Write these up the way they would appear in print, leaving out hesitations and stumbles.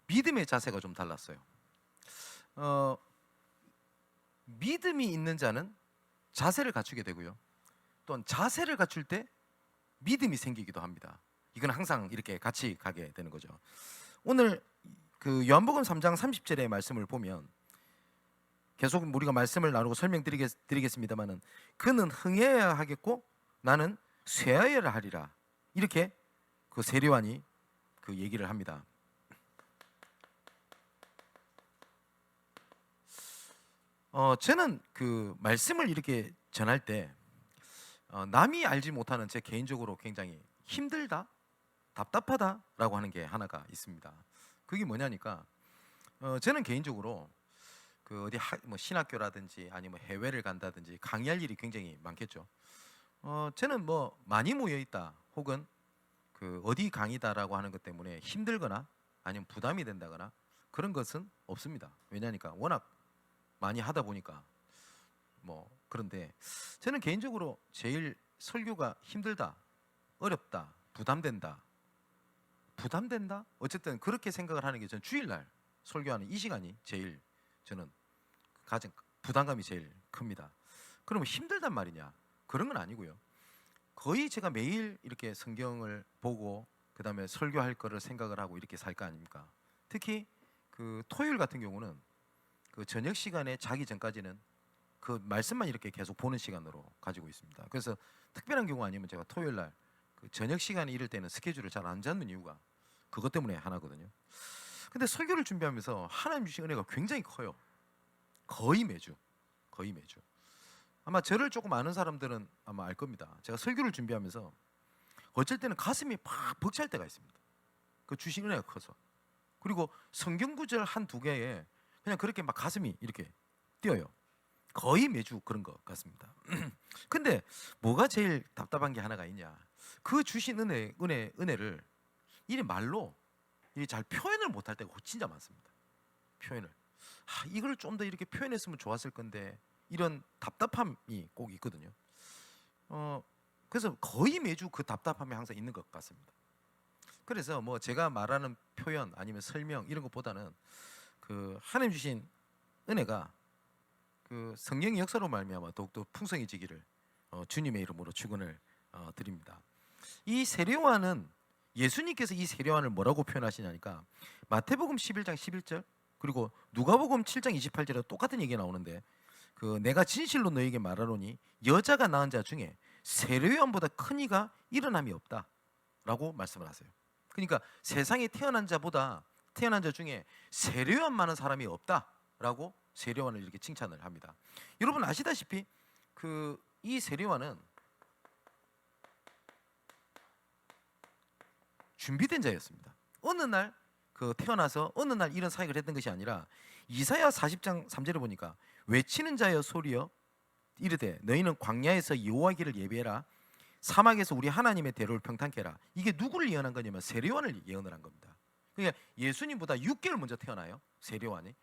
믿음의 자세가 좀 달랐어요. 믿음이 있는 자는 자세를 갖추게 되고요. 또한 자세를 갖출 때 믿음이 생기기도 합니다. 이건 항상 이렇게 같이 가게 되는 거죠. 오늘 그 요한복음 3장 30절의 말씀을 보면 계속 우리가 말씀을 나누고 설명드리겠습니다만은 그는 흥해야 하겠고 나는 쇠하여야 하리라, 이렇게 그 세례요한이 그 얘기를 합니다. 저는 그 말씀을 이렇게 전할 때 남이 알지 못하는 제 개인적으로 굉장히 힘들다, 답답하다라고 하는 게 하나가 있습니다. 그게 뭐냐니까 저는 개인적으로 그 어디 뭐 신학교라든지 아니면 해외를 간다든지 강의할 일이 굉장히 많겠죠. 저는 뭐 많이 모여 있다 혹은 그 어디 강의다라고 하는 것 때문에 힘들거나 아니면 부담이 된다거나 그런 것은 없습니다. 왜냐니까 워낙 많이 하다 보니까. 뭐 그런데 저는 개인적으로 제일 설교가 힘들다, 어렵다, 부담된다 어쨌든 그렇게 생각을 하는 게 저는 주일날 설교하는 이 시간이 제일 저는 가장 부담감이 제일 큽니다. 그러면 힘들단 말이냐? 그런 건 아니고요. 거의 제가 매일 이렇게 성경을 보고 그 다음에 설교할 거를 생각을 하고 이렇게 살 거 아닙니까? 특히 그 토요일 같은 경우는 그 저녁 시간에 자기 전까지는 그 말씀만 이렇게 계속 보는 시간으로 가지고 있습니다. 그래서 특별한 경우 아니면 제가 토요일 날 그 저녁 시간에 이럴 때는 스케줄을 잘 안 잡는 이유가 그것 때문에 하나거든요. 근데 설교를 준비하면서 하나님 주신 은혜가 굉장히 커요. 거의 매주. 아마 저를 조금 아는 사람들은 아마 알 겁니다. 제가 설교를 준비하면서 어쩔 때는 가슴이 팍 벅찰 때가 있습니다. 그 주신 은혜가 커서. 그리고 성경 구절 한두 개에 그냥 그렇게 막 가슴이 이렇게 뛰어요. 거의 매주 그런 것 같습니다. 근데 뭐가 제일 답답한 게 하나가 있냐? 그 주신 은혜를 이 말로 잘 표현을 못할 때가 진짜 많습니다. 표현을 이걸 좀 더 이렇게 표현했으면 좋았을 건데 이런 답답함이 꼭 있거든요. 그래서 거의 매주 그 답답함이 항상 있는 것 같습니다. 그래서 뭐 제가 말하는 표현 아니면 설명 이런 것보다는 그 하나님 주신 은혜가 그 성령의 역사로 말미암아 더욱더 풍성해지기를 주님의 이름으로 축원을 드립니다. 이 세례요한은 예수님께서 이 세례요한을 뭐라고 표현하시냐니까 마태복음 11장 11절 그리고 누가복음 7장 28절에 똑같은 얘기가 나오는데 그 내가 진실로 너에게 말하노니 여자가 낳은 자 중에 세례요한보다 큰 이가 일어남이 없다라고 말씀을 하세요. 그러니까 세상에 태어난 자 중에 세례요한 많은 사람이 없다라고 세례요한을 이렇게 칭찬을 합니다. 여러분 아시다시피 그 이 세례요한은 준비된 자였습니다. 어느 날 그 태어나서 어느 날 이런 사역을 했던 것이 아니라 이사야 40장 3절에 보니까 외치는 자여 소리여 이르되 너희는 광야에서 여호와 길을 예비해라 사막에서 우리 하나님의 대로를 평탄케 해라. 이게 누구를 예언한 거냐면 세례요한을 예언을 한 겁니다. 그러니까 예수님보다 6개월 먼저 태어나요, 세례요한이.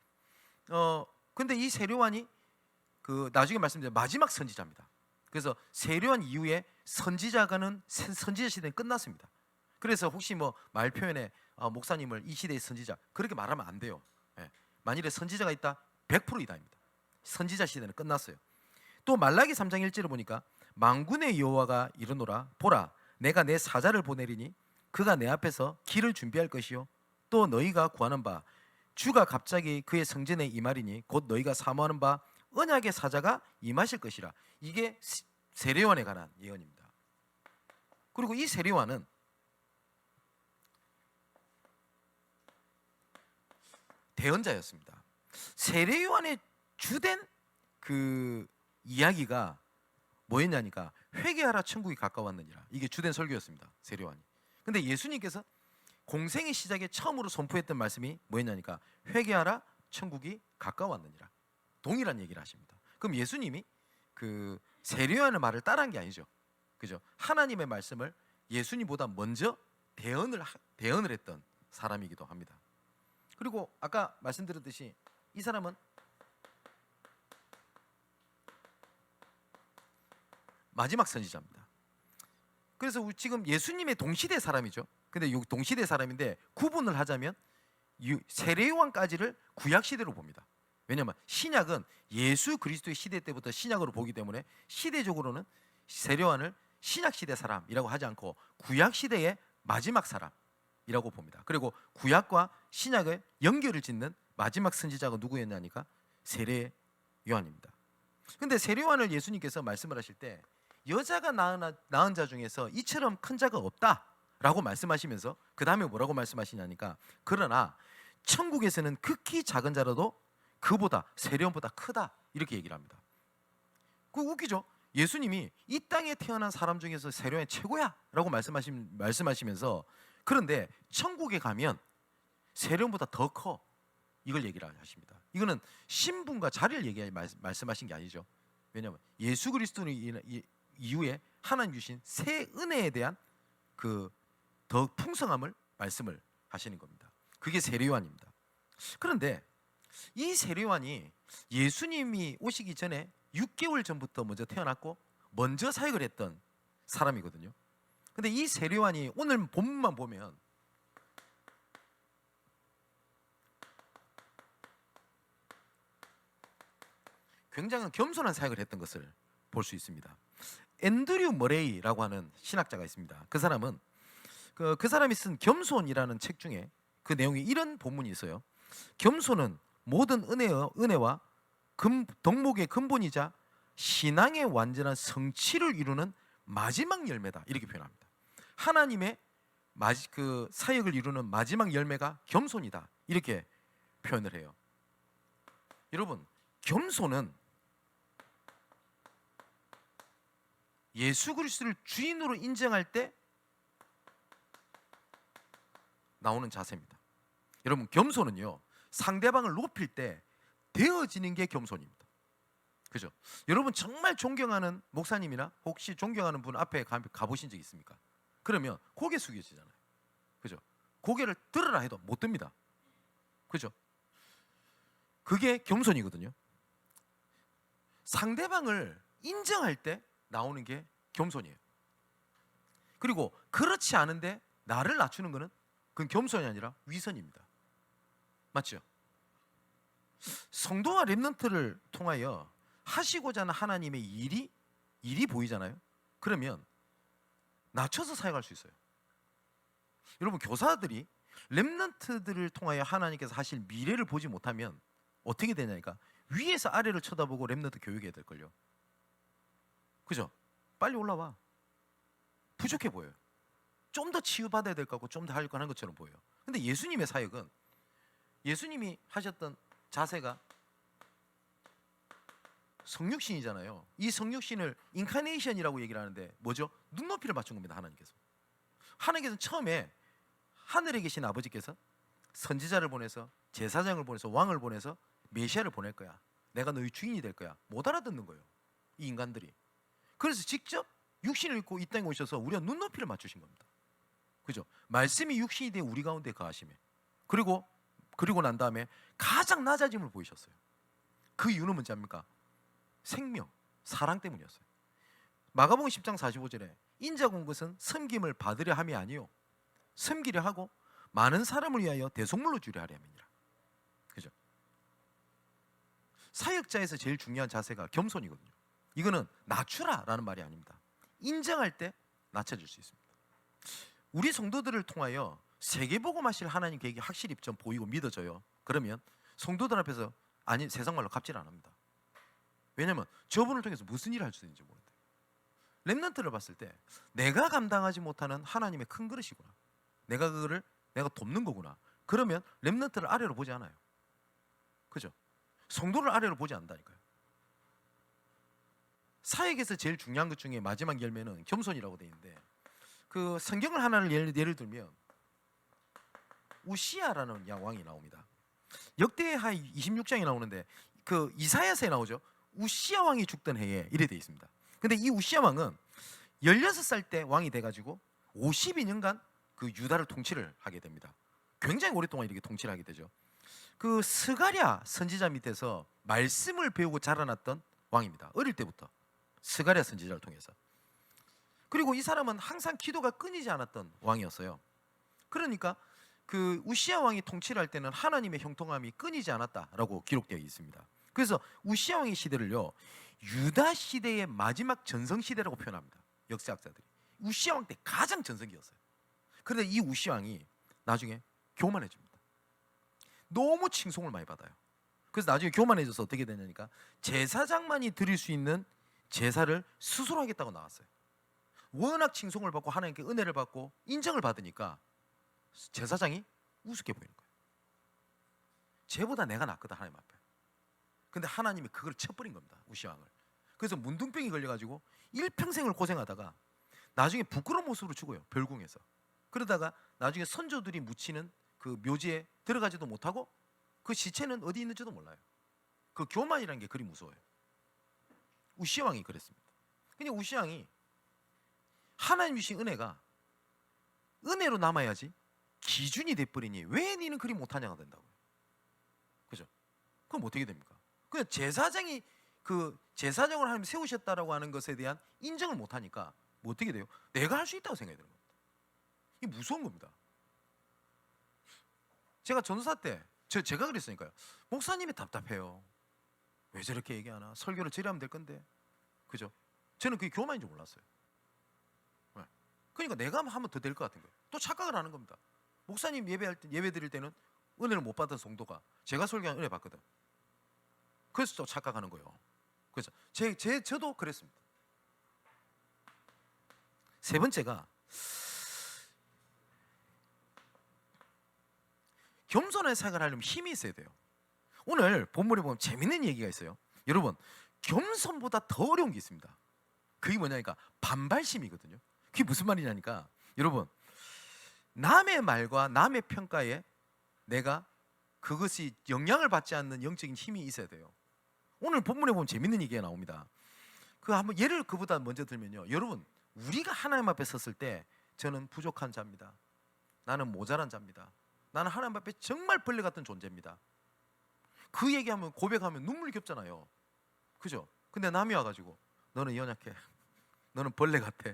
근데 이 세례요한이 그 나중에 말씀드린 마지막 선지자입니다. 그래서 세례요한 이후에 선지자 시대는 끝났습니다. 그래서 혹시 뭐 말 표현에 목사님을 이 시대의 선지자 그렇게 말하면 안 돼요. 만일에 선지자가 있다 100% 이다입니다. 선지자 시대는 끝났어요. 또 말라기 3장 1절을 보니까 만군의 여호와가 이르노라 보라 내가 내 사자를 보내리니 그가 내 앞에서 길을 준비할 것이요 또 너희가 구하는 바 주가 갑자기 그의 성전에 임하리니 곧 너희가 사모하는 바 언약의 사자가 임하실 것이라. 이게 세례요한에 관한 예언입니다. 그리고 이 세례요한은 대언자였습니다. 세례요한의 주된 그 이야기가 뭐였냐니까 회개하라 천국이 가까웠느니라. 이게 주된 설교였습니다. 세례요한이. 근데 예수님께서 공생의 시작에 처음으로 선포했던 말씀이 뭐였냐니까 회개하라 천국이 가까웠느니라. 동일한 얘기를 하십니다. 그럼 예수님이 그 세례요한의 말을 따라한 게 아니죠. 그죠? 하나님의 말씀을 예수님보다 먼저 대언을 했던 사람이기도 합니다. 그리고 아까 말씀드렸듯이 이 사람은 마지막 선지자입니다. 그래서 지금 예수님의 동시대 사람이죠. 근데 이 동시대 사람인데 구분을 하자면 세례요한까지를 구약 시대로 봅니다. 왜냐하면 신약은 예수 그리스도의 시대 때부터 신약으로 보기 때문에 시대적으로는 세례요한을 신약 시대 사람이라고 하지 않고 구약 시대의 마지막 사람이라고 봅니다. 그리고 구약과 신약의 연결을 짓는 마지막 선지자가 누구였냐니까 세례요한입니다. 근데 세례요한을 예수님께서 말씀을 하실 때 여자가 낳은 자 중에서 이처럼 큰 자가 없다라고 말씀하시면서 그 다음에 뭐라고 말씀하시냐니까 그러나 천국에서는 극히 작은 자라도 그보다 세례요한보다 크다 이렇게 얘기를 합니다. 그 웃기죠? 예수님이 이 땅에 태어난 사람 중에서 세례요한이 최고야 라고 말씀하시면서 그런데 천국에 가면 세례요한보다 더 커 이걸 얘기를 하십니다. 이거는 신분과 자리를 말씀하신 게 아니죠. 왜냐하면 예수 그리스도는 이후에 하나님 주신 새 은혜에 대한 그 더 풍성함을 말씀을 하시는 겁니다. 그게 세례요한입니다. 그런데 이 세례요한이 예수님이 오시기 전에 6개월 전부터 먼저 태어났고 먼저 사역을 했던 사람이거든요. 근데 이 세례요한이 오늘 본문만 보면 굉장히 겸손한 사역을 했던 것을 볼 수 있습니다. 앤드류 머레이라고 하는 신학자가 있습니다. 그 사람은 그 사람이 쓴 겸손이라는 책 중에 그 내용에 이런 본문이 있어요. 겸손은 모든 은혜와 덕목의 근본이자 신앙의 완전한 성취를 이루는 마지막 열매다 이렇게 표현합니다. 하나님의 그 사역을 이루는 마지막 열매가 겸손이다 이렇게 표현을 해요. 여러분, 겸손은 예수 그리스도를 주인으로 인정할 때 나오는 자세입니다. 여러분, 겸손은요 상대방을 높일 때 되어지는 게 겸손입니다. 그죠? 여러분 정말 존경하는 목사님이나 혹시 존경하는 분 앞에 가보신 적 있습니까? 그러면 고개 숙여지잖아요. 그죠? 고개를 들으라 해도 못 듭니다. 그죠? 그게 겸손이거든요. 상대방을 인정할 때 나오는 게 겸손이에요. 그리고 그렇지 않은데 나를 낮추는 것은 그건 겸손이 아니라 위선입니다. 맞죠? 성도와 렘넌트를 통하여 하시고자 하는 하나님의 일이 보이잖아요. 그러면 낮춰서 사역할 수 있어요. 여러분, 교사들이 렘넌트들을 통하여 하나님께서 하실 미래를 보지 못하면 어떻게 되냐니까 위에서 아래를 쳐다보고 렘넌트 교육해야 될걸요. 그죠? 빨리 올라와. 부족해 보여요. 좀 더 치유받아야 될 것 같고 좀 더 할 거 하는 것처럼 보여요. 근데 예수님의 사역은 예수님이 하셨던 자세가 성육신이잖아요. 이 성육신을 인카네이션이라고 얘기를 하는데 뭐죠? 눈높이를 맞춘 겁니다. 하나님께서는 처음에 하늘에 계신 아버지께서 선지자를 보내서 제사장을 보내서 왕을 보내서 메시아를 보낼 거야. 내가 너희 주인이 될 거야. 못 알아듣는 거예요. 이 인간들이. 그래서 직접 육신을 입고 이 땅에 오셔서 우리가 눈높이를 맞추신 겁니다. 그죠? 말씀이 육신이 되어 우리 가운데 거하시며 그리고 난 다음에 가장 낮아짐을 보이셨어요. 그 이유는 뭔지 압니까? 생명, 사랑 때문이었어요. 마가복음 10장 45절에 인자가 온 것은 섬김을 받으려 함이 아니요 섬기려 하고 많은 사람을 위하여 대속물로 주려 하려 함이니라. 그죠? 사역자에서 제일 중요한 자세가 겸손이거든요. 이거는 낮추라라는 말이 아닙니다. 인정할 때 낮춰질 수 있습니다. 우리 성도들을 통하여 세계복음 하실 하나님 계획이 확실히 좀 보이고 믿어져요. 그러면 성도들 앞에서 세상말로 갑질 안 합니다. 왜냐하면 저분을 통해서 무슨 일을 할 수 있는지 모른다. 렘넌트를 봤을 때 내가 감당하지 못하는 하나님의 큰 그릇이구나. 내가 돕는 거구나. 그러면 렘넌트를 아래로 보지 않아요. 그죠? 성도를 아래로 보지 않는다니까요. 사역에서 제일 중요한 것 중에 마지막 열매는 겸손이라고 되어 있는데 그 성경을 하나를 예를 들면 우시야라는 왕이 나옵니다. 역대하 26장에 나오는데 그 이사야서에 나오죠. 우시야 왕이 죽던 해에 이래 되어 있습니다. 근데 이 우시야 왕은 16살 때 왕이 돼가지고 52년간 그 유다를 통치를 하게 됩니다. 굉장히 오랫동안 이렇게 통치를 하게 되죠. 그 스가랴 선지자 밑에서 말씀을 배우고 자라났던 왕입니다. 어릴 때부터 스가랴 선지자를 통해서. 그리고 이 사람은 항상 기도가 끊이지 않았던 왕이었어요. 그러니까 그 우시야 왕이 통치를 할 때는 하나님의 형통함이 끊이지 않았다라고 기록되어 있습니다. 그래서 우시야 왕의 시대를요, 유다 시대의 마지막 전성 시대라고 표현합니다. 역사학자들이. 우시야 왕 때 가장 전성기였어요. 그런데 이 우시야 왕이 나중에 교만해집니다. 너무 칭송을 많이 받아요. 그래서 나중에 교만해져서 어떻게 되냐니까 제사장만이 드릴 수 있는 제사를 스스로 하겠다고 나왔어요. 워낙 칭송을 받고 하나님께 은혜를 받고 인정을 받으니까 제사장이 우습게 보이는 거예요. 쟤보다 내가 낫거든 하나님 앞에. 근데 하나님이 그걸 쳐버린 겁니다, 우시야 왕을. 그래서 문둥병이 걸려가지고 일평생을 고생하다가 나중에 부끄러운 모습으로 죽어요, 별궁에서. 그러다가 나중에 선조들이 묻히는 그 묘지에 들어가지도 못하고 그 시체는 어디 있는지도 몰라요. 그 교만이라는 게 그리 무서워요. 우시야 왕이 그랬습니다. 근데 우시야 왕이 하나님 주신 은혜가 은혜로 남아야지 기준이 돼버리니 왜 니는 그리 못하냐가 된다고요. 그죠? 그럼 어떻게 됩니까? 그냥 제사장이 그 제사장을 하나님 세우셨다라고 하는 것에 대한 인정을 못하니까 뭐 어떻게 돼요? 내가 할 수 있다고 생각이 드는 겁니다. 이게 무서운 겁니다. 제가 전도사 때 제가 그랬으니까요. 목사님이 답답해요. 왜 저렇게 얘기하나? 설교를 저리 하면 될 건데. 그죠? 저는 그게 교만인 줄 몰랐어요. 네. 그러니까 내가 하면 더 될 것 같은 거예요. 또 착각을 하는 겁니다. 목사님 예배할 때, 예배 드릴 때는 은혜를 못 받은 성도가 제가 설교한 은혜 받거든. 그래서 또 착각하는 거예요. 그래서 저도 그랬습니다. 세 번째가 겸손한 생활을 하려면 힘이 있어야 돼요. 오늘 본문에 보면 재밌는 얘기가 있어요. 여러분, 겸손보다 더 어려운 게 있습니다. 그게 뭐냐니까 반발심이거든요. 그게 무슨 말이냐니까 여러분, 남의 말과 남의 평가에 내가 그것이 영향을 받지 않는 영적인 힘이 있어야 돼요. 오늘 본문에 보면 재밌는 얘기가 나옵니다. 그 한번 예를 그보다 먼저 들면요, 여러분, 우리가 하나님 앞에 섰을 때 저는 부족한 자입니다. 나는 모자란 자입니다. 나는 하나님 앞에 정말 벌레 같은 존재입니다. 그 얘기하면 고백하면 눈물 겹잖아요. 그죠? 근데 남이 와가지고 너는 연약해, 너는 벌레 같아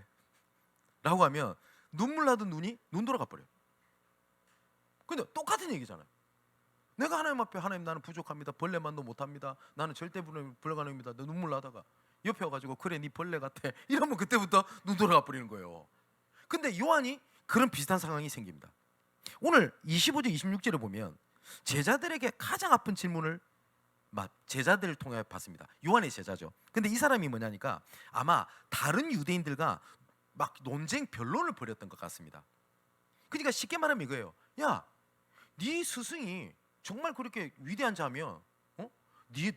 라고 하면 눈물 나던 눈이 눈 돌아가 버려요. 근데 똑같은 얘기잖아요. 내가 하나님 앞에 하나님 나는 부족합니다, 벌레만도 못합니다, 나는 절대 불가능합니다, 너 눈물 나다가 옆에 와가지고 그래 네 벌레 같아 이러면 그때부터 눈 돌아가 버리는 거예요. 근데 요한이 그런 비슷한 상황이 생깁니다. 오늘 25절 26절을 보면 제자들에게 가장 아픈 질문을 제자들을 통해 받습니다. 요한의 제자죠. 근데 이 사람이 뭐냐니까 아마 다른 유대인들과 막 논쟁 변론을 벌였던 것 같습니다. 그러니까 쉽게 말하면 이거예요. 야, 네 스승이 정말 그렇게 위대한 자면 네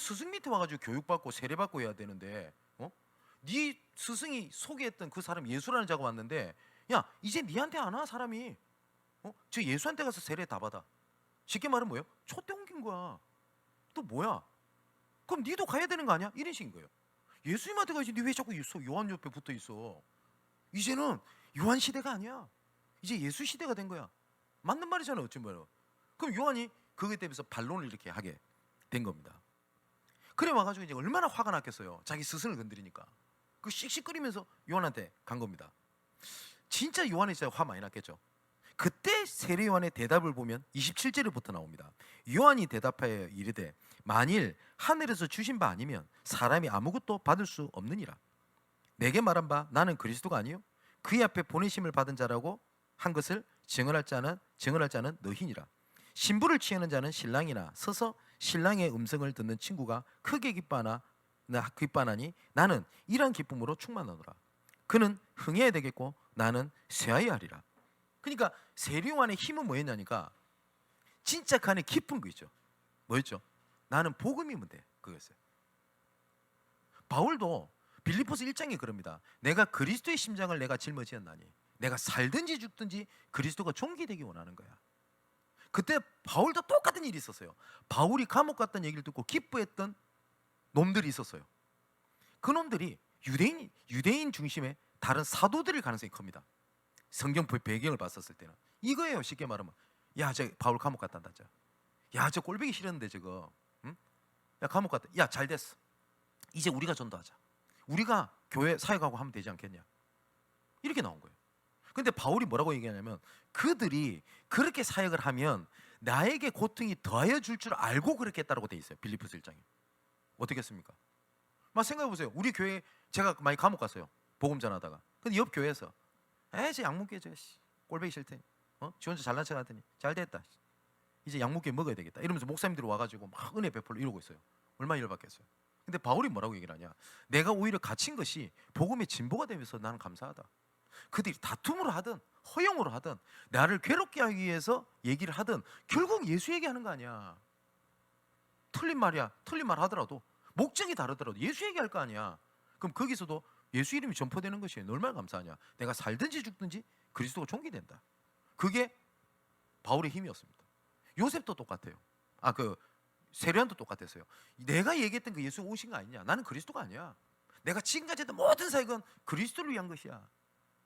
스승 밑에 와가지고 교육받고 세례받고 해야 되는데 네 스승이 소개했던 그 사람 예수라는 자가 왔는데 야, 이제 니한테 안 와 사람이. 저 예수한테 가서 세례 다 받아. 쉽게 말하면 뭐예요? 촛대 옮긴 거야. 또 뭐야? 그럼 니도 가야 되는 거 아니야? 이런 식인 거예요. 예수님한테 가야지. 니 왜 자꾸 요한 옆에 붙어 있어? 이제는 요한 시대가 아니야. 이제 예수 시대가 된 거야. 맞는 말이잖아요, 어찌 보면. 그럼 요한이 그거에 대해서 반론을 이렇게 하게 된 겁니다. 그래 와가지고 이제 얼마나 화가 났겠어요. 자기 스승을 건드리니까. 그 씩씩거리면서 요한한테 간 겁니다. 진짜 요한이 진짜 화 많이 났겠죠. 그때 세례 요한의 대답을 보면 27절부터 나옵니다. 요한이 대답하여 이르되 만일 하늘에서 주신 바 아니면 사람이 아무것도 받을 수 없느니라. 내게 말한 바 나는 그리스도가 아니요 그의 앞에 보내심을 받은 자라고 한 것을 증언할 자는 너희니라. 신부를 취하는 자는 신랑이나 서서 신랑의 음성을 듣는 친구가 크게 기뻐하나니 나는 이러한 기쁨으로 충만하노라. 그는 흥해야 되겠고 나는 쇠하여야 하리라. 그러니까 세례 요한의 힘은 뭐였냐니까 진짜 그 안에 깊은 거 있죠. 뭐였죠? 나는 복음이면 돼. 그거였어요. 바울도 빌립보서 1장에 그럽니다. 내가 그리스도의 심장을 내가 짊어지었나니 내가 살든지 죽든지 그리스도가 존귀되기 원하는 거야. 그때 바울도 똑같은 일이 있었어요. 바울이 감옥 갔던 얘기를 듣고 기뻐했던 놈들이 있었어요. 그 놈들이 유대인 중심의 다른 사도들일 가능성이 큽니다. 성경 배경을 봤었을 때는 이거예요. 쉽게 말하면 야, 저 바울 감옥 갔다 온다. 야, 저 꼴보기 싫었는데 저거. 응? 야, 감옥 갔다. 야, 잘 됐어. 이제 우리가 전도하자. 우리가 교회 사역하고 하면 되지 않겠냐. 이렇게 나온 거예요. 근데 바울이 뭐라고 얘기하냐면 그들이 그렇게 사역을 하면 나에게 고통이 더하여 줄 줄 알고 그렇게 했다라고 돼 있어요. 빌립보서 1장에. 어떻게 했습니까? 막 생각해 보세요. 우리 교회 제가 많이 감옥 갔어요. 복음 전하다가. 근데 옆 교회에서 저 양목회 저 꼴보기 싫대. 지 혼자 잘난 척 하더니 잘 됐다. 이제 양목회 먹어야 되겠다. 이러면서 목사님들이 와가지고 막 은혜 베풀고 이러고 있어요. 얼마나 열받겠어요. 근데 바울이 뭐라고 얘기를 하냐? 내가 오히려 갇힌 것이 복음의 진보가 되면서 나는 감사하다. 그들이 다툼으로 하든 허용으로 하든 나를 괴롭게 하기 위해서 얘기를 하든 결국 예수 얘기하는 거 아니야. 틀린 말이야. 틀린 말 하더라도 목적이 다르더라도 예수 얘기할 거 아니야. 그럼 거기서도 예수 이름이 전포되는 것이 얼마나 감사하냐. 내가 살든지 죽든지 그리스도가 존귀된다. 그게 바울의 힘이었습니다. 요셉도 똑같아요. 세례요한도 똑같았어요. 내가 얘기했던 그 예수 오신 거 아니냐. 나는 그리스도가 아니야. 내가 지금까지 했던 모든 사역은 그리스도를 위한 것이야.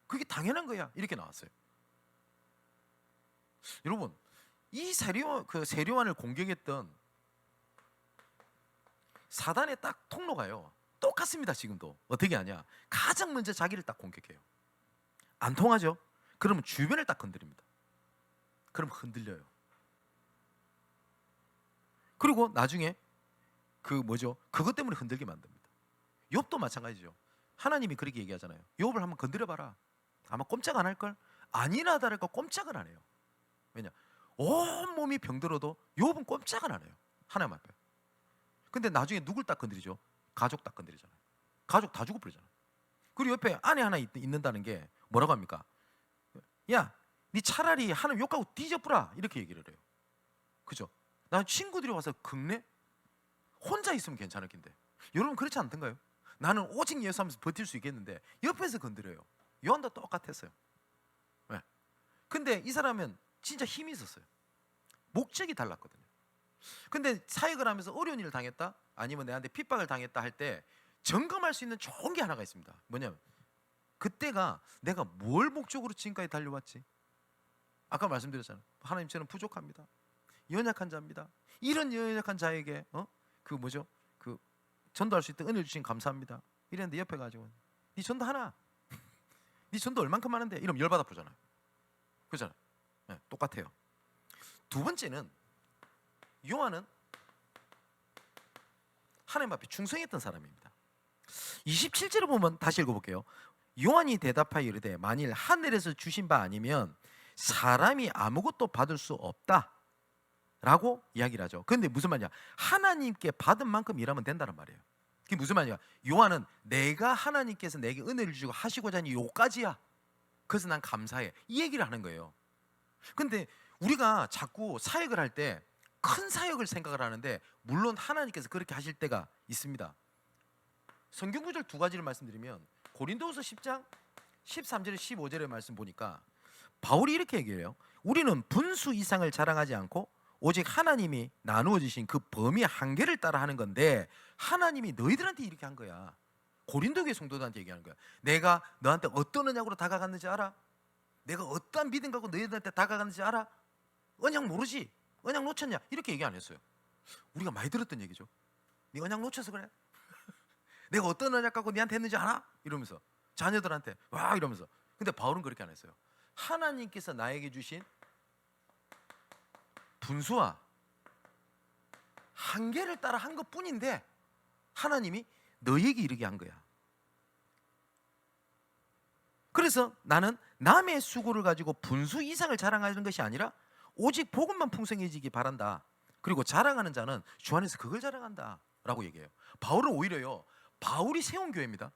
그게 당연한 거야. 이렇게 나왔어요. 여러분, 이 세례요한을 공격했던 사단의 딱 통로가요. 똑같습니다. 지금도. 어떻게 하냐? 가장 먼저 자기를 딱 공격해요. 안 통하죠? 그러면 주변을 딱 건드립니다. 그럼 흔들려요. 그리고 나중에 그것 때문에 흔들게 만듭니다. 욥도 마찬가지죠. 하나님이 그렇게 얘기하잖아요. 욥을 한번 건드려봐라. 아마 꼼짝 안 할걸? 아니나 다를까 꼼짝을 안 해요. 왜냐? 온 몸이 병들어도 욥은 꼼짝을 안 해요. 하나님 앞에. 근데 나중에 누굴 딱 건드리죠? 가족 딱 건드리잖아요. 가족 다 죽어버리잖아요. 그리고 옆에 아내 하나 있는다는 게 뭐라고 합니까? 야, 네 차라리 하나님 욕하고 뒤져보라. 이렇게 얘기를 해요. 그죠? 난 친구들이 와서 긁네? 혼자 있으면 괜찮을 텐데. 여러분 그렇지 않던가요? 나는 오직 예수 하면서 버틸 수 있겠는데 옆에서 건드려요. 요한도 똑같았어요. 네. 근데 이 사람은 진짜 힘이 있었어요. 목적이 달랐거든요. 근데 사역을 하면서 어려운 일을 당했다, 아니면 내한테 핍박을 당했다 할 때 점검할 수 있는 좋은 게 하나가 있습니다. 뭐냐면 그때가 내가 뭘 목적으로 지금까지 달려왔지? 아까 말씀드렸잖아요. 하나님 저는 부족합니다. 연약한 자입니다. 이런 연약한 자에게 전도할 수 있던 은혜를 주신 감사합니다. 이랬는데 옆에 가지고 네 전도 하나, 네 전도 얼만큼 하는데 이러면 열받아 보잖아요. 그렇잖아요. 네, 똑같아요. 두 번째는 요한은 하나님 앞에 충성했던 사람입니다. 27절을 보면 다시 읽어볼게요. 요한이 대답하여 이르되 만일 하늘에서 주신 바 아니면 사람이 아무것도 받을 수 없다 라고 이야기를 하죠. 그런데 무슨 말이냐? 하나님께 받은 만큼 일하면 된다는 말이에요. 그게 무슨 말이냐? 요한은 내가 하나님께서 내게 은혜를 주시고 하시고자 하니 요까지야. 그래서 난 감사해. 이 얘기를 하는 거예요. 근데 우리가 자꾸 사역을 할 때 큰 사역을 생각을 하는데 물론 하나님께서 그렇게 하실 때가 있습니다. 성경 구절 두 가지를 말씀드리면 고린도후서 10장 13절에 15절의 말씀 보니까 바울이 이렇게 얘기해요. 우리는 분수 이상을 자랑하지 않고 오직 하나님이 나누어 주신 그 범위의 한계를 따라 하는 건데 하나님이 너희들한테 이렇게 한 거야. 고린도교회 성도들한테 얘기하는 거야. 내가 너한테 어떤 언약으로 다가갔는지 알아? 내가 어떤 믿음 갖고 너희들한테 다가갔는지 알아? 언약 모르지? 언약 놓쳤냐? 이렇게 얘기 안 했어요. 우리가 많이 들었던 얘기죠. 네 언약 놓쳐서 그래? 내가 어떤 언약 갖고 네한테 했는지 알아? 이러면서 자녀들한테 와 이러면서. 근데 바울은 그렇게 안 했어요. 하나님께서 나에게 주신 분수와 한계를 따라 한 것뿐인데 하나님이 너에게 이르게 한 거야. 그래서 나는 남의 수고를 가지고 분수 이상을 자랑하는 것이 아니라 오직 복음만 풍성해지기 바란다. 그리고 자랑하는 자는 주 안에서 그걸 자랑한다 라고 얘기해요. 바울은 오히려요, 바울이 세운 교회입니다.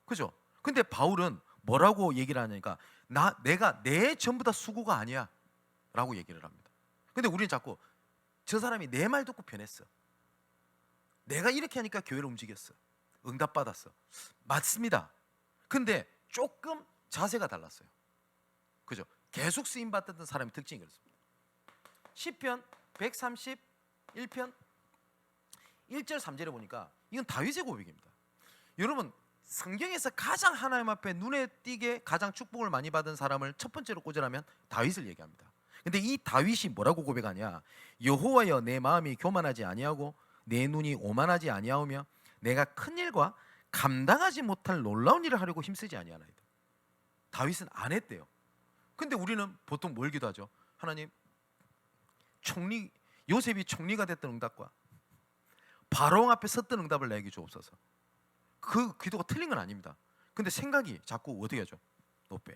그죠? 근데 바울은 뭐라고 얘기를 하냐니까 내가 내 전부 다 수고가 아니야 라고 얘기를 합니다. 근데 우리는 자꾸 저 사람이 내 말 듣고 변했어, 내가 이렇게 하니까 교회를 움직였어, 응답받았어. 맞습니다. 근데 조금 자세가 달랐어요. 그죠? 계속 쓰임받던 사람의 특징이 그렇습니다. 시편 131편 1절 3절에 보니까 이건 다윗의 고백입니다. 여러분 성경에서 가장 하나님 앞에 눈에 띄게 가장 축복을 많이 받은 사람을 첫 번째로 꽂으라면 다윗을 얘기합니다. 근데 이 다윗이 뭐라고 고백하냐? 여호와여, 내 마음이 교만하지 아니하고 내 눈이 오만하지 아니하오며 내가 큰 일과 감당하지 못할 놀라운 일을 하려고 힘쓰지 아니하나이다. 다윗은 안 했대요. 근데 우리는 보통 뭘 기도하죠? 하나님, 총리 요셉이 총리가 됐던 응답과 바로 앞에 섰던 응답을 내게 주옵소서. 그 기도가 틀린 건 아닙니다. 근데 생각이 자꾸 어떻게 하죠? 높여.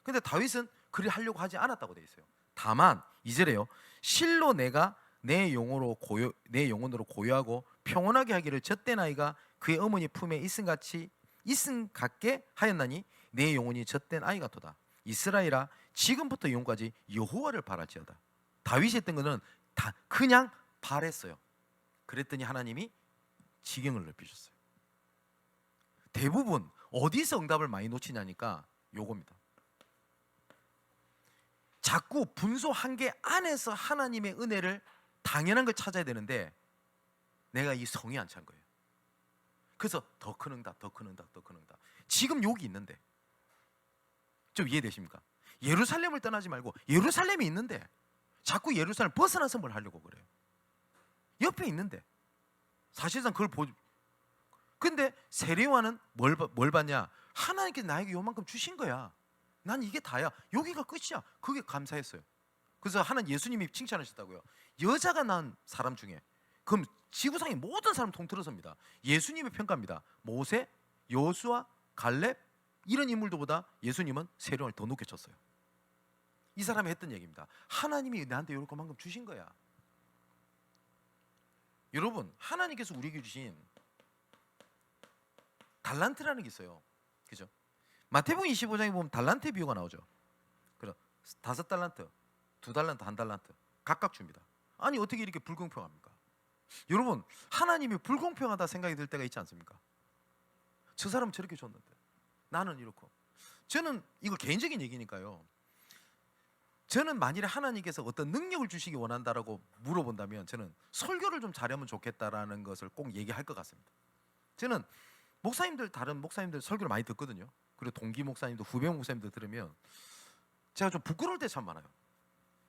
근데 다윗은 그리 하려고 하지 않았다고 돼 있어요. 다만 2절에요. 실로 내가 내 영혼으로 고요하고 평온하게 하기를 젖된 아이가 그의 어머니 품에 있음 같게 하였나니 내 영혼이 젖된 아이 같도다. 이스라엘아, 지금부터 영원까지 여호와를 바랄지어다. 다윗이 했던 거는 다 그냥 바랬어요. 그랬더니 하나님이 지경을 넓히셨어요. 대부분 어디서 응답을 많이 놓치냐니까 요겁니다. 자꾸 분소 한계 안에서 하나님의 은혜를 당연한 걸 찾아야 되는데 내가 이 성이 안 찬 거예요. 그래서 더 큰 응답, 더 큰 응답, 더 큰 응답. 지금 여기 있는데 좀 이해되십니까? 예루살렘을 떠나지 말고 예루살렘이 있는데 자꾸 예루살렘 벗어나서 뭘 하려고 그래요. 옆에 있는데 사실상 그걸 근데 세례요한은 뭘 받냐? 하나님께서 나에게 요만큼 주신 거야. 난 이게 다야. 여기가 끝이야. 그게 감사했어요. 그래서 하나님 예수님이 칭찬하셨다고요. 여자가 낳은 사람 중에, 그럼 지구상의 모든 사람 통틀어서입니다. 예수님의 평가입니다. 모세, 여호수아, 갈렙 이런 인물들보다 예수님은 세례요한을 더 높게 쳤어요. 이 사람이 했던 얘기입니다. 하나님이 나한테 요만큼 주신 거야. 여러분, 하나님께서 우리에게 주신 달란트라는 게 있어요. 그죠? 마태복음 25장에 보면 달란트의 비유가 나오죠. 그래, 5달란트, 2달란트, 1달란트 각각 줍니다. 아니 어떻게 이렇게 불공평합니까? 여러분, 하나님이 불공평하다 생각이 들 때가 있지 않습니까? 저 사람은 저렇게 줬는데 나는 이렇고. 저는 이거 개인적인 얘기니까요. 저는 만일에 하나님께서 어떤 능력을 주시기 원한다라고 물어본다면 저는 설교를 좀 잘하면 좋겠다라는 것을 꼭 얘기할 것 같습니다. 저는 목사님들, 다른 목사님들 설교를 많이 듣거든요. 그리고 동기 목사님도, 후배 목사님도 들으면 제가 좀 부끄러울 때 참 많아요.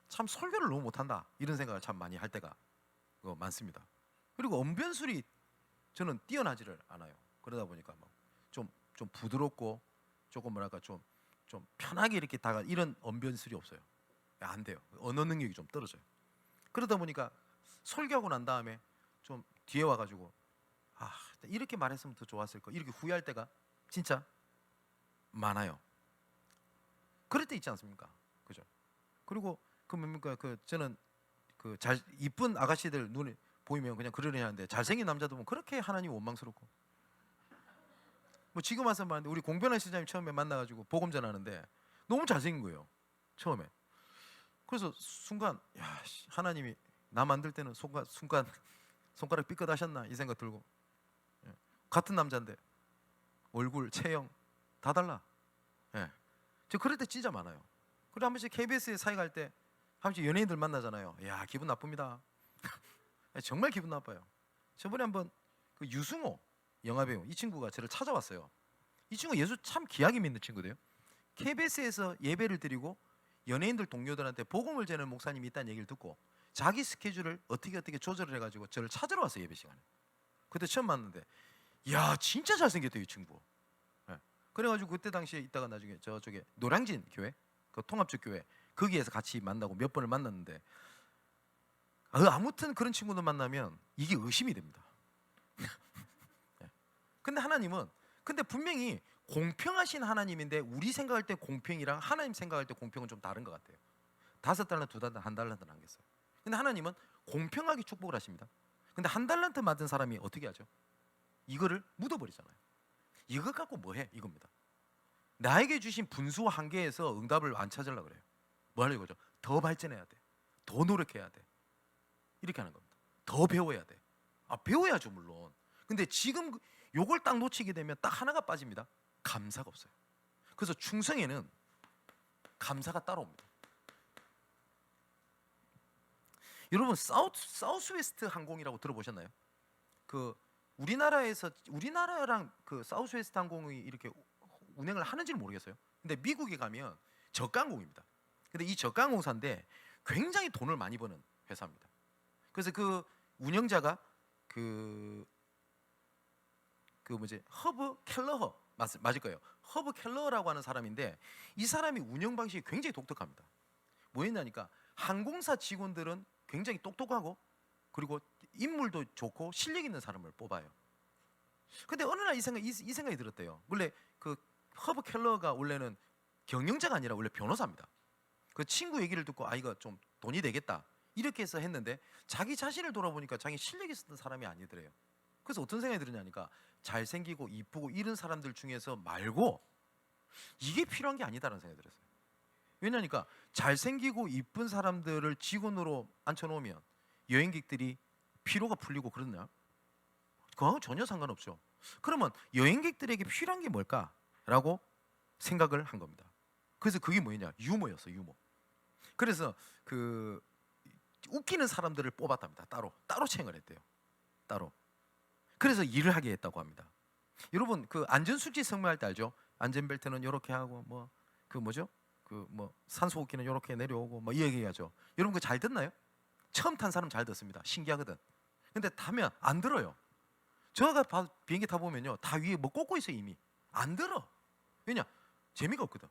참 설교를 너무 못한다 이런 생각을 참 많이 할 때가 많습니다. 그리고 언변술이 저는 뛰어나지를 않아요. 그러다 보니까 좀 부드럽고 조금 뭐랄까 좀 편하게 이렇게 다가 이런 언변술이 없어요. 안 돼요. 언어 능력이 좀 떨어져요. 그러다 보니까 설교하고 난 다음에 좀 뒤에 와가지고 이렇게 말했으면 더 좋았을 거, 이렇게 후회할 때가 진짜 많아요. 그럴 때 있지 않습니까? 그죠? 그리고 뭡니까? 저는 잘 이쁜 아가씨들 눈에 보이면 그냥 그러려니 하는데 잘생긴 남자도 보면 그렇게 하나님 원망스럽고. 뭐 지금 와서 말하는데 우리 공변한 시장님 처음에 만나가지고 복음 전하는데 너무 잘생긴 거예요. 처음에. 그래서 순간 하나님이 나 만들 때는 손가락 삐끗하셨나 이 생각 들고. 같은 남자인데 얼굴, 체형 다 달라. 저 그럴 때 진짜 많아요. 그리고 한 번씩 KBS에 사회 갈 때 한 번씩 연예인들 만나잖아요. 야, 기분 나쁩니다. 정말 기분 나빠요. 저번에 한번 그 유승호 영화배우 이 친구가 저를 찾아왔어요. 이 친구 예수 참 귀하게 믿는 친구대요. KBS에서 예배를 드리고 연예인들 동료들한테 복음을 전하는 목사님이 있다는 얘기를 듣고 자기 스케줄을 어떻게 조절을 해가지고 저를 찾으러 왔어요. 예배 시간에. 그때 처음 만났는데 야, 진짜 잘생겼대요 이 친구. 그래가지고 그때 당시에 있다가 나중에 저쪽에 노량진 교회, 그 통합적 교회 거기에서 같이 만나고 몇 번을 만났는데 아무튼 그런 친구들 만나면 이게 의심이 됩니다. 근데 하나님은 분명히 공평하신 하나님인데 우리 생각할 때 공평이랑 하나님 생각할 때 공평은 좀 다른 것 같아요. 5달란트, 2달란트, 1달란트는 안겠어요. 근데 하나님은 공평하게 축복을 하십니다. 근데 1달란트 받은 사람이 어떻게 하죠? 이거를 묻어버리잖아요. 이거 갖고 뭐해? 이겁니다. 나에게 주신 분수와 한계에서 응답을 안 찾으려고 그래요. 뭐 하려고 그러죠? 더 발전해야 돼. 더 노력해야 돼. 이렇게 하는 겁니다. 더 배워야 돼. 배워야죠 물론. 근데 지금 요걸 딱 놓치게 되면 딱 하나가 빠집니다. 감사가 없어요. 그래서 충성에는 감사가 따라옵니다. 여러분 사우스웨스트 항공이라고 들어보셨나요? 우리나라랑 사우스웨스트 항공이 이렇게 운행을 하는지는 모르겠어요. 근데 미국에 가면 저가 항공입니다. 근데 이 저가항공사인데 굉장히 돈을 많이 버는 회사입니다. 그래서 그 운영자가 그 뭐지 허브 켈러허 맞을 거예요. 허브 켈러라고 하는 사람인데 이 사람이 운영 방식이 굉장히 독특합니다. 뭐였냐니까 항공사 직원들은 굉장히 똑똑하고 그리고 인물도 좋고 실력 있는 사람을 뽑아요. 근데 어느 날 이 생각이 들었대요. 원래 그 허브 켈러가 원래는 경영자가 아니라 원래 변호사입니다. 그 친구 얘기를 듣고 이거 좀 돈이 되겠다 이렇게 해서 했는데 자기 자신을 돌아보니까 자기 실력이 있었던 사람이 아니더래요. 그래서 어떤 생각이 들었냐니까 잘생기고 이쁘고 이런 사람들 중에서 말고 이게 필요한 게 아니다라는 생각이 들었어요. 왜냐니까 잘생기고 이쁜 사람들을 직원으로 앉혀놓으면 여행객들이 피로가 풀리고 그러냐? 그거하고 전혀 상관없죠. 그러면 여행객들에게 필요한 게 뭘까라고 생각을 한 겁니다. 그래서 그게 뭐냐? 유머였어, 유머. 그래서 그 웃기는 사람들을 뽑았답니다. 따로 채용을 했대요. 따로. 그래서 일을 하게 했다고 합니다. 여러분 그 안전수치 설명할 때 알죠? 안전벨트는 이렇게 하고 뭐 그 뭐죠? 그 뭐 산소호흡기는 이렇게 내려오고 뭐 이 얘기하죠. 여러분 그거 잘 듣나요? 처음 탄 사람 잘 듣습니다. 신기하거든. 근데 타면 안 들어요. 저가 비행기 타보면요 다 위에 뭐 꽂고 있어요. 이미 안 들어. 왜냐? 재미가 없거든.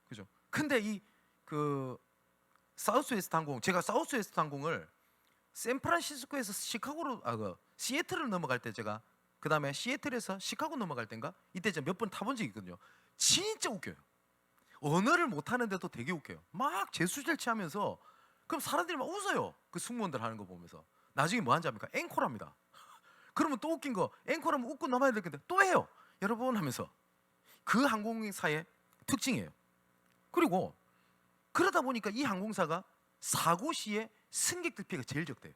그죠? 근데 이 그 사우스웨스트 항공, 제가 사우스웨스트 항공을 샌프란시스코에서 시카고로 시애틀을 넘어갈 때 제가 그 다음에 시애틀에서 시카고 넘어갈 때인가 이때 제가 몇 번 타본 적이 있거든요. 진짜 웃겨요. 언어를 못 하는데도 되게 웃겨요. 막 재수질 취하면서 그럼 사람들이 막 웃어요. 그 승무원들 하는 거 보면서. 나중에 뭐 하는지 압니까? 앵콜합니다. 그러면 또 웃긴 거 앵콜하면 웃고 넘어야 될 건데 또 해요. 여러분 하면서. 그 항공사의 특징이에요. 그리고 그러다 보니까 이 항공사가 사고 시에 승객들 피해가 제일 적대요.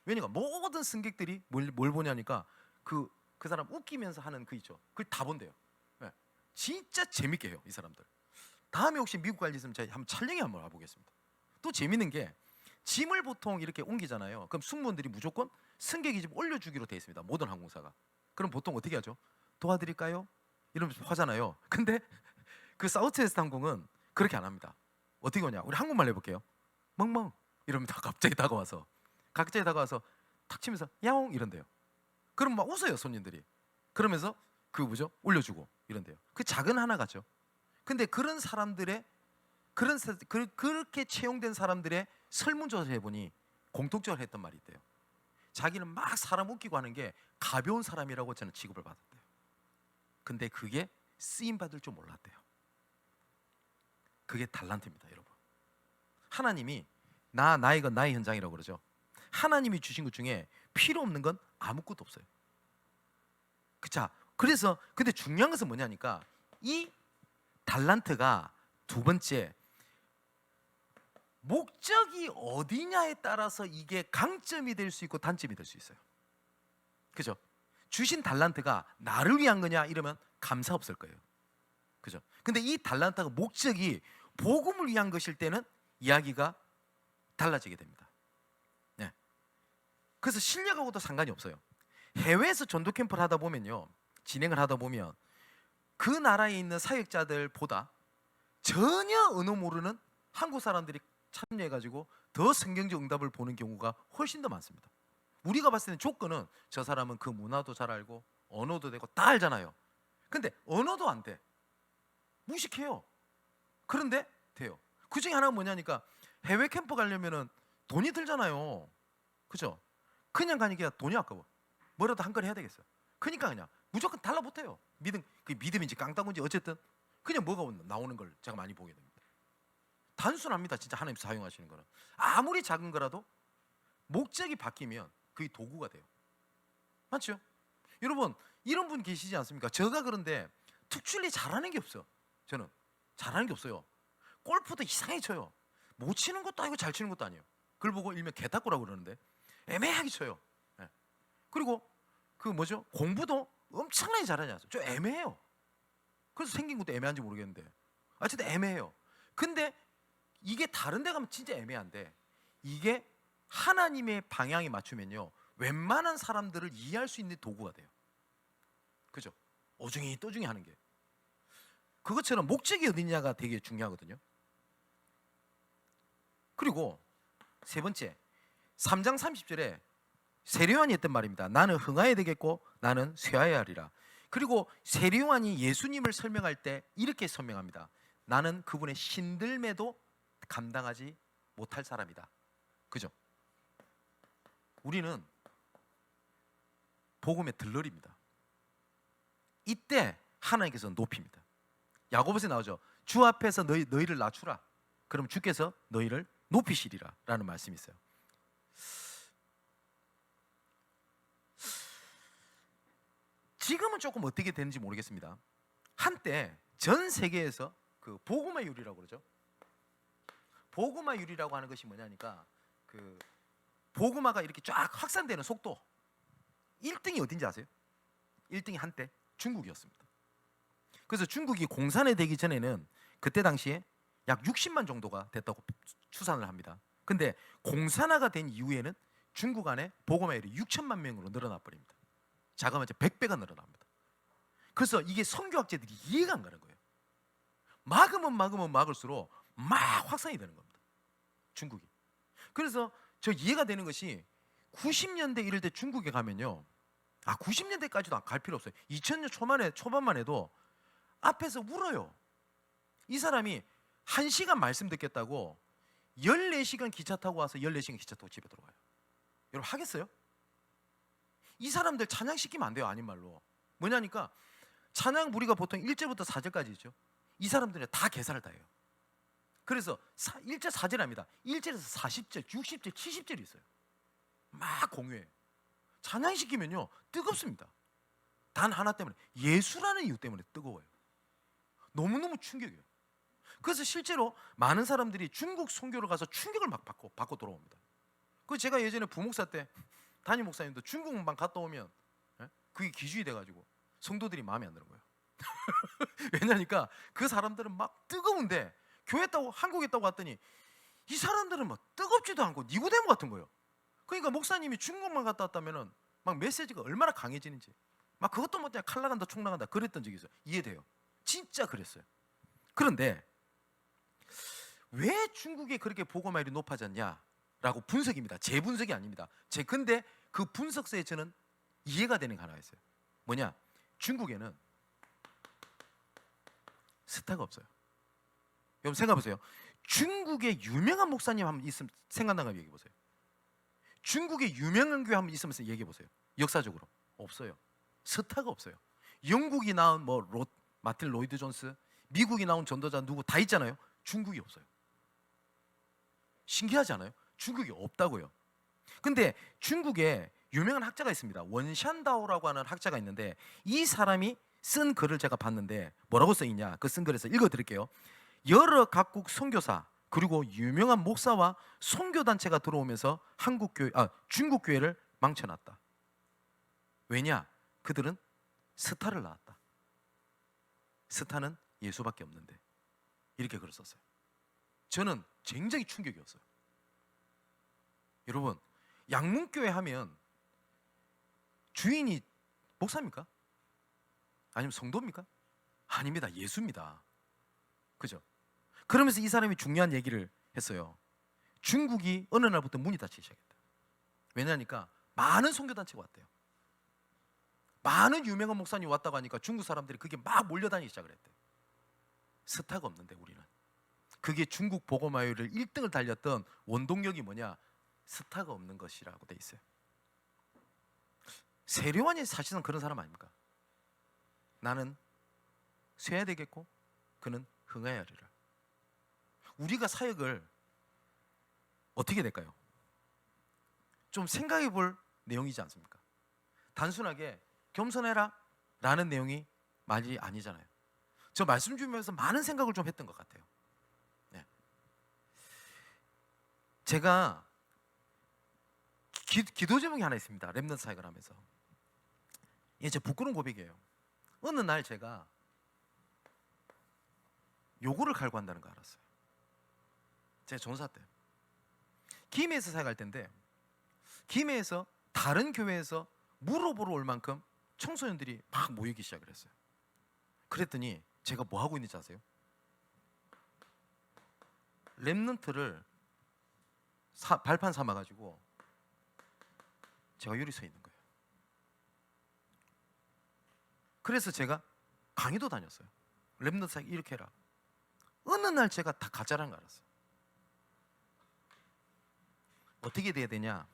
왜냐면 모든 승객들이 뭘 보냐니까 그 사람 웃기면서 하는 그 있죠. 그걸 다 본대요. 네. 진짜 재밌게 해요 이 사람들. 다음에 혹시 미국 갈 일 있으면 제가 한번 촬영에 한번 와보겠습니다. 또 재밌는 게 짐을 보통 이렇게 옮기잖아요. 그럼 승무원들이 무조건 승객이 집 올려주기로 돼 있습니다. 모든 항공사가. 그럼 보통 어떻게 하죠? 도와드릴까요? 이러면서 하잖아요. 근데 그 사우스웨스트 항공은 그렇게 안 합니다. 어떻게 하냐? 우리 한국말 해볼게요. 멍멍 이러면 다 갑자기 다가와서 탁 치면서 야옹 이런대요. 그럼 막 웃어요 손님들이. 그러면서 그 뭐죠? 올려주고 이런대요. 그 작은 하나 같죠. 근데 그런 사람들의 그렇게 채용된 사람들의 설문조사 해보니 공통적으로 했던 말이 있대요. 자기는 막 사람 웃기고 하는 게 가벼운 사람이라고 저는 취급을 받았대요. 근데 그게 쓰임 받을 줄 몰랐대요. 그게 달란트입니다, 여러분. 하나님이 나의 건 나의 현장이라고 그러죠. 하나님이 주신 것 중에 필요 없는 건 아무것도 없어요. 자, 그래서 근데 중요한 것은 뭐냐니까 이 달란트가 두 번째 목적이 어디냐에 따라서 이게 강점이 될 수 있고 단점이 될 수 있어요. 그죠? 주신 달란트가 나를 위한 거냐 이러면 감사 없을 거예요. 그죠? 근데 이 달란트가 목적이 복음을 위한 것일 때는 이야기가 달라지게 됩니다. 네. 그래서 실력하고도 상관이 없어요. 해외에서 전도 캠프를 하다 보면요, 진행을 하다 보면 그 나라에 있는 사역자들보다 전혀 언어 모르는 한국 사람들이 참여해가지고 더 성경적 응답을 보는 경우가 훨씬 더 많습니다. 우리가 봤을 때는 조건은 저 사람은 그 문화도 잘 알고 언어도 되고 다 알잖아요. 근데 언어도 안 돼. 무식해요. 그런데 돼요. 그 중에 하나가 뭐냐니까 해외 캠프 가려면은 돈이 들잖아요. 그죠? 그냥 가니까 돈이 아까워. 뭐라도 한 건 해야 되겠어요. 그러니까 그냥 무조건 달라붙어요. 그 믿음인지 깡따구인지 어쨌든 그냥 뭐가 나오는 걸 제가 많이 보게 됩니다. 단순합니다. 진짜 하나님 사용하시는 거는. 아무리 작은 거라도 목적이 바뀌면 그게 도구가 돼요. 맞죠? 여러분 이런 분 계시지 않습니까? 제가 그런데 특출리 잘하는 게 없어요. 저는 잘하는 게 없어요. 골프도 이상하게 쳐요. 못 치는 것도 아니고 잘 치는 것도 아니에요. 그걸 보고 일명 개탁구라고 그러는데 애매하게 쳐요. 네. 그리고 그 뭐죠? 공부도 엄청나게 잘하지 않아요. 좀 애매해요. 그래서 생긴 것도 애매한지 모르겠는데 어쨌든 애매해요. 근데 이게 다른 데 가면 진짜 애매한데 이게 하나님의 방향에 맞추면요 웬만한 사람들을 이해할 수 있는 도구가 돼요. 그죠? 어중이 떠중이 하는 게 그것처럼 목적이 어디냐가 되게 중요하거든요. 그리고 세 번째 3장 30절에 세례요한이 했던 말입니다. 나는 흥하여야 되겠고 나는 쇠하여야 하리라. 그리고 세례요한이 예수님을 설명할 때 이렇게 설명합니다. 나는 그분의 신들매도 감당하지 못할 사람이다. 그죠? 우리는 복음의 들러리입니다. 이때 하나님께서 높입니다. 야고보서에 나오죠. 주 앞에서 너희를 낮추라. 그럼 주께서 너희를 높이시리라 라는 말씀이 있어요. 지금은 조금 어떻게 되는지 모르겠습니다. 한때 전 세계에서 그 복음화율이라고 그러죠. 복음화율이라고 하는 것이 뭐냐니까 그 복음화가 이렇게 쫙 확산되는 속도 1등이 어딘지 아세요? 1등이 한때 중국이었습니다. 그래서 중국이 공산화 되기 전에는 그때 당시에 약 60만 정도가 됐다고 추산을 합니다. 근데 공산화가 된 이후에는 중국 안에 복음화율이 6천만 명으로 늘어나 버립니다. 자그마치 100배가 늘어납니다. 그래서 이게 선교학자들이 이해가 안 가는 거예요. 막으면 막을수록 막 확산이 되는 겁니다. 중국이. 그래서 저 이해가 되는 것이 90년대 이럴 때 중국에 가면요. 90년대까지도 갈 필요 없어요. 2000년 초반만 해도 앞에서 울어요. 이 사람이 1시간 말씀 듣겠다고 14시간 기차 타고 와서 14시간 기차 타고 집에 들어가요. 여러분 하겠어요? 이 사람들 찬양시키면 안 돼요. 아닌 말로. 뭐냐니까 찬양 우리가 보통 1절부터 4절까지 있죠. 이 사람들은 다 계산을 다 해요. 그래서 1절 4절합니다. 1절에서 40절, 60절, 70절이 있어요. 막 공유해요. 찬양시키면요 뜨겁습니다. 단 하나 때문에, 예수라는 이유 때문에 뜨거워요. 너무너무 충격이에요. 그래서 실제로 많은 사람들이 중국 선교를 가서 충격을 막 받고 돌아옵니다. 그 제가 예전에 부목사 때 담임 목사님도 중국만 갔다 오면 그게 기준이 돼가지고 성도들이 마음에 안 드는 거예요. 왜냐니까 그 사람들은 막 뜨거운데 교회 있다고 한국에 있다고 왔더니 이 사람들은 막 뜨겁지도 않고 니고데모 같은 거예요. 그러니까 목사님이 중국만 갔다 왔다면은 막 메시지가 얼마나 강해지는지 막 그것도 못해 칼 나간다 총 나간다 그랬던 적이 있어요. 이해돼요. 진짜 그랬어요. 그런데 왜 중국에 그렇게 복음화율이 높아졌냐라고 분석입니다. 제 분석이 아닙니다. 근데 그 분석서에 저는 이해가 되는 게 하나 있어요. 뭐냐? 중국에는 스타가 없어요. 여러분 생각해 보세요. 중국에 유명한 목사님 한번 있으면 생각나면 얘기해 보세요. 중국에 유명한 교회 한번 있으면서 얘기해 보세요. 역사적으로 없어요. 스타가 없어요. 영국이 나온 마틴 로이드 존스, 미국이 나온 전도자 누구 다 있잖아요. 중국이 없어요. 신기하지 않아요? 중국이 없다고요. 근데 중국에 유명한 학자가 있습니다. 원샨다오라고 하는 학자가 있는데 이 사람이 쓴 글을 제가 봤는데 뭐라고 써 있냐? 그 쓴 글에서 읽어 드릴게요. 여러 각국 선교사 그리고 유명한 목사와 선교 단체가 들어오면서 중국 교회를 망쳐놨다. 왜냐? 그들은 스타를 낳았다. 스타는 예수밖에 없는데. 이렇게 글을 썼어요. 저는 굉장히 충격이었어요. 여러분, 양문교회 하면 주인이 목사입니까? 아니면 성도입니까? 아닙니다. 예수입니다. 그죠? 그러면서 이 사람이 중요한 얘기를 했어요. 중국이 어느 날부터 문이 닫히기 시작했다. 왜냐니까 많은 선교단체가 왔대요. 많은 유명한 목사님이 왔다고 하니까 중국 사람들이 그게 막 몰려다니기 시작을 했대요. 스타가 없는데 우리는. 그게 중국 복음화율을 1등을 달렸던 원동력이 뭐냐? 스타가 없는 것이라고 돼 있어요. 세례요한이 사실상 그런 사람 아닙니까? 나는 쇠야 되겠고 그는 흥해야 하리라. 우리가 사역을 어떻게 될까요? 좀 생각해 볼 내용이지 않습니까? 단순하게 겸손해라 라는 내용이 말이 아니잖아요. 저 말씀 주면서 많은 생각을 좀 했던 것 같아요. 네. 제가 기도 제목이 하나 있습니다. 렘넌트 사역을 하면서. 이게 제 부끄러운 고백이에요. 어느 날 제가 요구를 갈고 한다는 거 알았어요. 제가 전사 때 김해에서 사역할 때인데 김해에서 다른 교회에서 물어보러 올 만큼 청소년들이 막 모이기 시작을 했어요. 그랬더니 제가 뭐 하고 있는지 아세요? 렘넌트를 발판 삼아가지고 제가 여기 서 있는 거예요. 그래서 제가 강의도 다녔어요. 랩넌트 사역 이렇게 해라. 어느 날 제가 다 가짜라는 거 알았어요. 어떻게 돼야 되냐?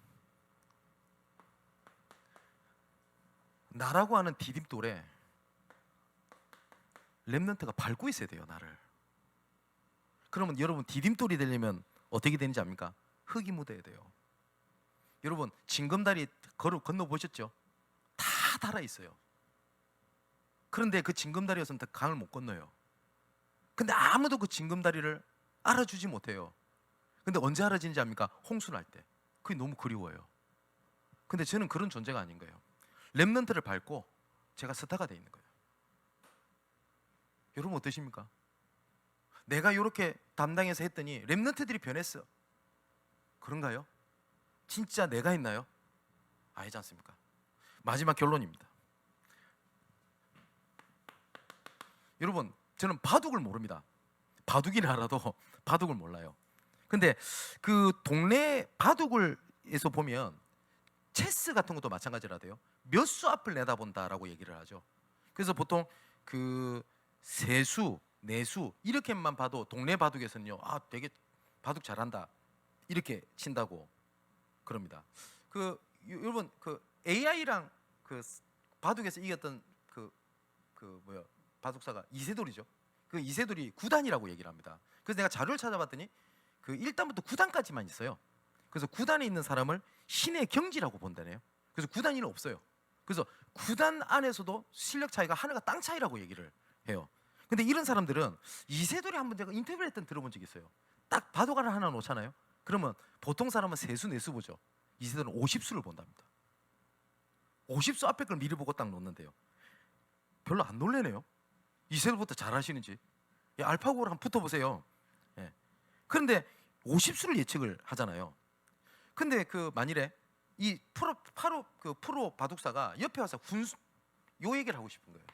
나라고 하는 디딤돌에 랩넌트가 밟고 있어야 돼요, 나를. 그러면 여러분 디딤돌이 되려면 어떻게 되는지 압니까? 흙이 묻어야 돼요. 여러분 징검다리 건너 보셨죠? 다 달아 있어요. 그런데 그 징검다리에서는 강을 못 건너요. 근데 아무도 그 징검다리를 알아주지 못해요. 근데 언제 알아지는지 압니까? 홍수날 때. 그게 너무 그리워요. 근데 저는 그런 존재가 아닌 거예요. 랩넌트를 밟고 제가 스타가 돼 있는 거예요. 여러분 어떠십니까? 내가 이렇게 담당해서 했더니 랩넌트들이 변했어. 그런가요? 진짜 내가 했나요? 아니지 않습니까? 마지막 결론입니다. 여러분 저는 바둑을 모릅니다. 바둑이라 알아도 바둑을 몰라요. 근데 그 동네 바둑을에서 보면 체스 같은 것도 마찬가지라도요. 몇 수 앞을 내다본다라고 얘기를 하죠. 그래서 보통 그 세수, 네수 이렇게만 봐도 동네 바둑에서는요. 아, 되게 바둑 잘한다. 이렇게 친다고 그럽니다. 여러분 그 AI랑 그 바둑에서 이겼던 바둑사가 이세돌이죠. 그 이세돌이 9단이라고 얘기를 합니다. 그래서 내가 자료를 찾아봤더니 그 1단부터 9단까지만 있어요. 그래서 9단에 있는 사람을 신의 경지라고 본다네요. 그래서 9단위는 없어요. 그래서 9단 안에서도 실력 차이가 하늘과 땅 차이라고 얘기를 해요. 근데 이런 사람들은 이세돌이 한번 제가 인터뷰를 했던 들어본 적이 있어요. 딱 바둑알을 하나 놓잖아요. 그러면 보통 사람은 세수 네수 보죠. 이세돌은 50수를 본답니다. 50수 앞에 걸 미리 보고 딱 놓는데요. 별로 안 놀래네요. 이세돌부터 잘하시는지. 알파고랑 한번 붙어보세요. 예. 그런데 50수를 예측을 하잖아요. 근데 그 만일에 이 프로 바둑사가 옆에 와서 요 얘기를 하고 싶은 거예요.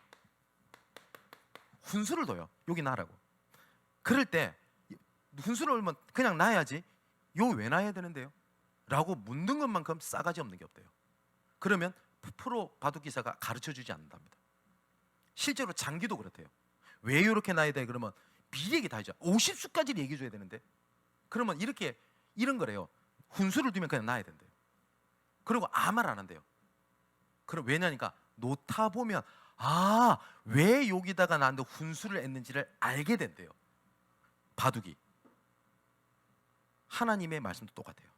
훈수를 둬요. 여기 놔라고. 그럴 때 훈수를 얼면 그냥 놔야지. 요 왜 놔야 되는데요? 라고 묻는 것만큼 싸가지 없는 게 없대요. 그러면 프로 바둑 기사가 가르쳐 주지 않는답니다. 실제로 장기도 그렇대요. 왜 이렇게 놔야 돼? 그러면 미리 얘기 다 해줘. 50수까지 얘기해 줘야 되는데. 그러면 이런 거래요. 훈수를 두면 그냥 놔야 된대요. 그리고 아무 말 안 한대요. 그럼 왜냐니까 놓다 보면 왜 여기다가 나한테 훈수를 했는지를 알게 된대요. 바둑이. 하나님의 말씀도 똑같아요.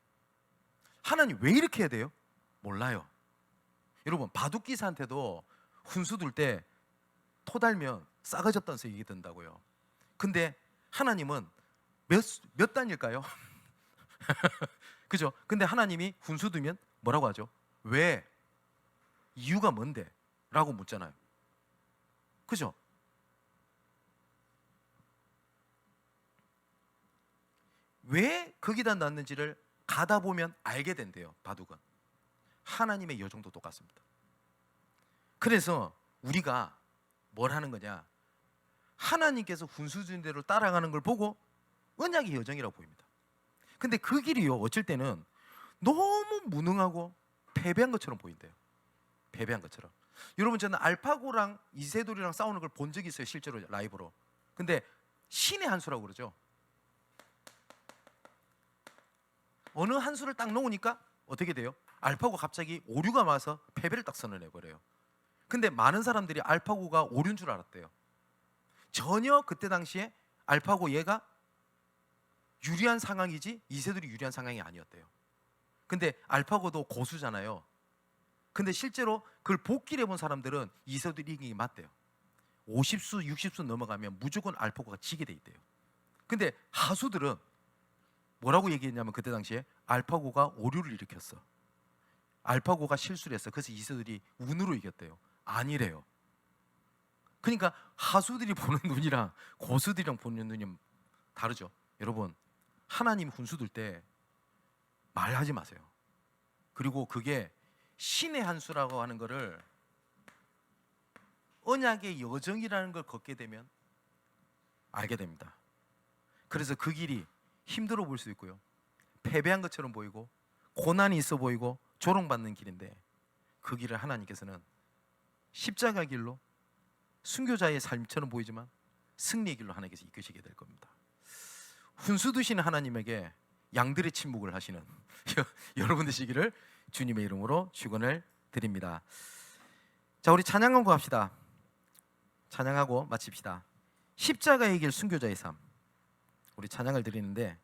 하나님 왜 이렇게 해야 돼요? 몰라요. 여러분 바둑 기사한테도 훈수 둘 때 토 달면 싸가졌다는 소리 얘기 된다고요. 근데 하나님은 몇 단일까요? 그죠? 근데 하나님이 훈수 두면 뭐라고 하죠? 왜? 이유가 뭔데? 라고 묻잖아요. 그죠? 왜 거기다 놨는지를 가다 보면 알게 된대요. 바둑은. 하나님의 여정도 똑같습니다. 그래서 우리가 뭘 하는 거냐? 하나님께서 훈수 준 대로 따라가는 걸 보고 언약의 여정이라고 보입니다. 근데 그 길이요 어쩔 때는 너무 무능하고 패배한 것처럼 보인대요. 패배한 것처럼. 여러분 저는 알파고랑 이세돌이랑 싸우는 걸 본 적이 있어요. 실제로 라이브로. 근데 신의 한 수라고 그러죠. 어느 한 수를 딱 놓으니까 어떻게 돼요? 알파고 갑자기 오류가 와서 패배를 딱 선언해버려요. 근데 많은 사람들이 알파고가 오류인 줄 알았대요. 전혀 그때 당시에 알파고 얘가 유리한 상황이지 이세돌이 유리한 상황이 아니었대요. 근데 알파고도 고수잖아요. 근데 실제로 그걸 복기를 해본 사람들은 이세돌이 이기는 게 맞대요. 50수 60수 넘어가면 무조건 알파고가 지게 돼 있대요. 근데 하수들은 뭐라고 얘기했냐면 그때 당시에 알파고가 오류를 일으켰어. 알파고가 실수를 했어. 그래서 이세돌이 운으로 이겼대요. 아니래요. 그러니까 하수들이 보는 눈이랑 고수들이랑 보는 눈이 다르죠. 여러분 하나님 훈수 둘 때 말하지 마세요. 그리고 그게 신의 한 수라고 하는 거를 언약의 여정이라는 걸 걷게 되면 알게 됩니다. 그래서 그 길이 힘들어 보일 수 있고요. 패배한 것처럼 보이고 고난이 있어 보이고 조롱받는 길인데, 그 길을 하나님께서는 십자가 길로 순교자의 삶처럼 보이지만 승리의 길로 하나님께서 이끄시게 될 겁니다. 훈수 두시는 하나님에게 양들의 침묵을 하시는 여러분 되시기를 주님의 이름으로 축원을 드립니다. 자, 우리 찬양하고 갑시다. 찬양하고 마칩시다. 십자가의 길 순교자의 삶, 우리 찬양을 드리는데